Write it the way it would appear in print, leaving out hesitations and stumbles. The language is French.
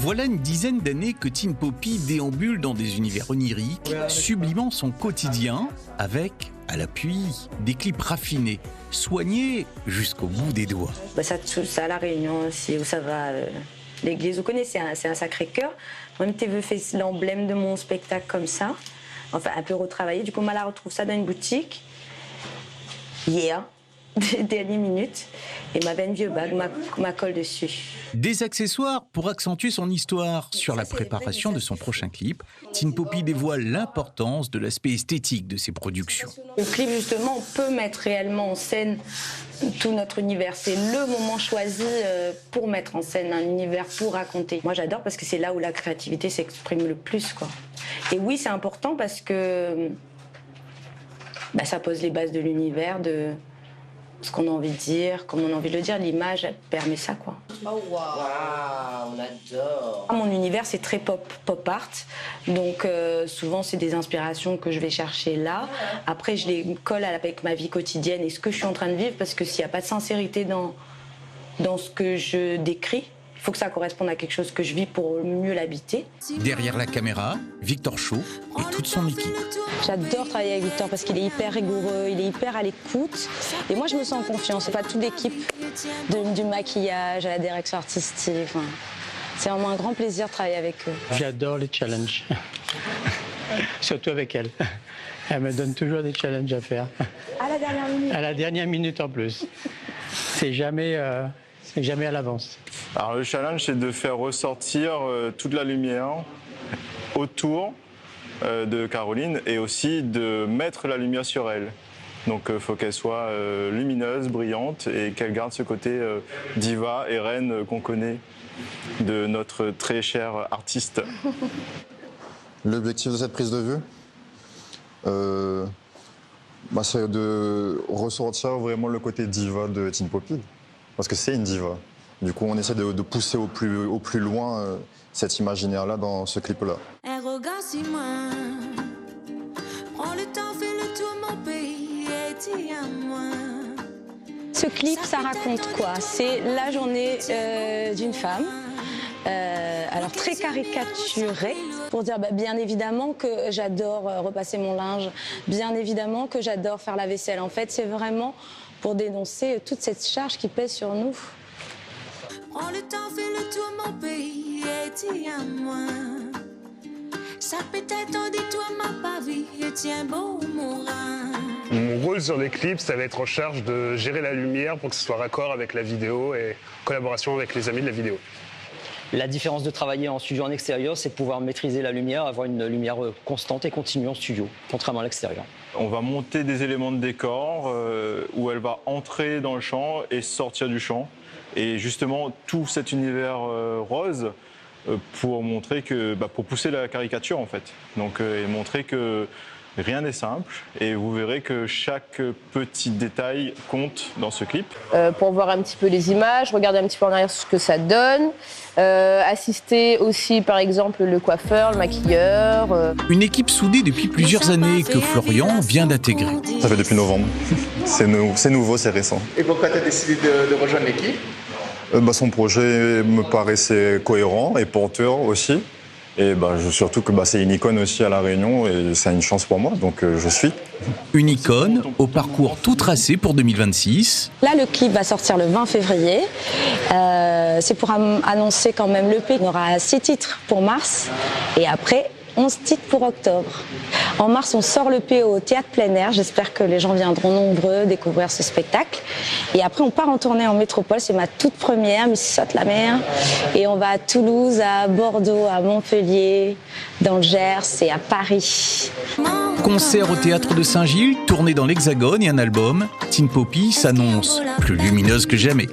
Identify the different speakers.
Speaker 1: Voilà une dizaine d'années que Tin Poppy déambule dans des univers oniriques, sublimant son quotidien avec, à l'appui, des clips raffinés, soignés jusqu'au bout des doigts.
Speaker 2: Ça à La Réunion aussi, où ça va. L'église, vous connaissez, c'est un Sacré-Cœur. Moi-même, TV fait l'emblème de mon spectacle comme ça, enfin un peu retravaillé. Du coup, Mala retrouve ça dans une boutique, hier, dernière minute, et m'avait une vieux bague, ma colle dessus.
Speaker 1: Des accessoires pour accentuer son histoire. Sur la préparation de son prochain clip, Tin Poppy dévoile l'importance de l'aspect esthétique de ses productions.
Speaker 2: Le clip, justement, on peut mettre réellement en scène tout notre univers. C'est le moment choisi pour mettre en scène un univers, pour raconter. Moi, j'adore parce que c'est là où la créativité s'exprime le plus, quoi. Et oui, c'est important parce que ça pose les bases de l'univers, de ce qu'on a envie de dire, comme on a envie de le dire. L'image, elle permet ça, quoi.
Speaker 3: Oh, waouh, on adore.
Speaker 2: Mon univers, c'est très pop art. Donc, souvent, c'est des inspirations que je vais chercher là. Après, je les colle avec ma vie quotidienne et ce que je suis en train de vivre, parce que s'il n'y a pas de sincérité dans ce que je décris, il faut que ça corresponde à quelque chose que je vis pour mieux l'habiter.
Speaker 1: Derrière la caméra, Victor Shaw et toute son équipe.
Speaker 2: J'adore travailler avec Victor parce qu'il est hyper rigoureux, il est hyper à l'écoute. Et moi, je me sens en confiance. Pas toute l'équipe, du maquillage à la direction artistique. Enfin, c'est vraiment un grand plaisir de travailler avec eux.
Speaker 4: J'adore les challenges, surtout avec elle. Elle me donne toujours des challenges à faire.
Speaker 2: À la dernière minute.
Speaker 4: À la dernière minute en plus. C'est jamais à l'avance.
Speaker 5: Alors le challenge, c'est de faire ressortir toute la lumière autour de Caroline et aussi de mettre la lumière sur elle. Donc il faut qu'elle soit lumineuse, brillante et qu'elle garde ce côté diva et reine qu'on connaît de notre très cher artiste.
Speaker 6: L'objectif de cette prise de vue, c'est de ressortir vraiment le côté diva de Tin Poppy. Parce que c'est une diva. Du coup, on essaie de pousser au plus loin cet imaginaire-là dans ce clip-là.
Speaker 2: Ce clip, ça raconte quoi? C'est la journée d'une femme, alors très caricaturée, pour dire bien évidemment que j'adore repasser mon linge, bien évidemment que j'adore faire la vaisselle. En fait, c'est vraiment pour dénoncer toute cette charge qui pèse sur nous.
Speaker 7: En le temps fait le tour, mon pays est à moi. Ça peut-être on dit toi ma pas vie, et tiens beau mon rein.
Speaker 8: Mon rôle sur les clips, ça va être en charge de gérer la lumière pour que ce soit raccord avec la vidéo et en collaboration avec les amis de la vidéo.
Speaker 9: La différence de travailler en studio en extérieur, c'est de pouvoir maîtriser la lumière, avoir une lumière constante et continue en studio, contrairement à l'extérieur.
Speaker 5: On va monter des éléments de décor où elle va entrer dans le champ et sortir du champ. Et justement, tout cet univers rose pour montrer que, pour pousser la caricature en fait. Donc, et montrer que rien n'est simple. Et vous verrez que chaque petit détail compte dans ce clip.
Speaker 3: Pour voir un petit peu les images, regarder un petit peu en arrière ce que ça donne. Assister aussi, par exemple, le coiffeur, le maquilleur.
Speaker 1: Une équipe soudée depuis plusieurs années que Florian vient d'intégrer.
Speaker 6: Ça fait depuis novembre. C'est nouveau, c'est récent.
Speaker 10: Et pourquoi tu as décidé de rejoindre l'équipe?
Speaker 6: Son projet me paraissait cohérent et porteur aussi. Et surtout que c'est une icône aussi à La Réunion et c'est une chance pour moi, donc je suis.
Speaker 1: Une icône au parcours tout tracé pour 2026.
Speaker 2: Là, le clip va sortir le 20 février. C'est pour annoncer quand même l'EP. On aura 6 titres pour mars et après 11 titres pour octobre. En mars, on sort l'EP au Théâtre Plein Air. J'espère que les gens viendront nombreux découvrir ce spectacle. Et après, on part en tournée en métropole. C'est ma toute première, Mississauga-la-Mer. Et on va à Toulouse, à Bordeaux, à Montpellier, dans le Gers et à Paris.
Speaker 1: Concert au Théâtre de Saint-Gilles, tournée dans l'Hexagone et un album. Tin Poppy s'annonce plus lumineuse que jamais.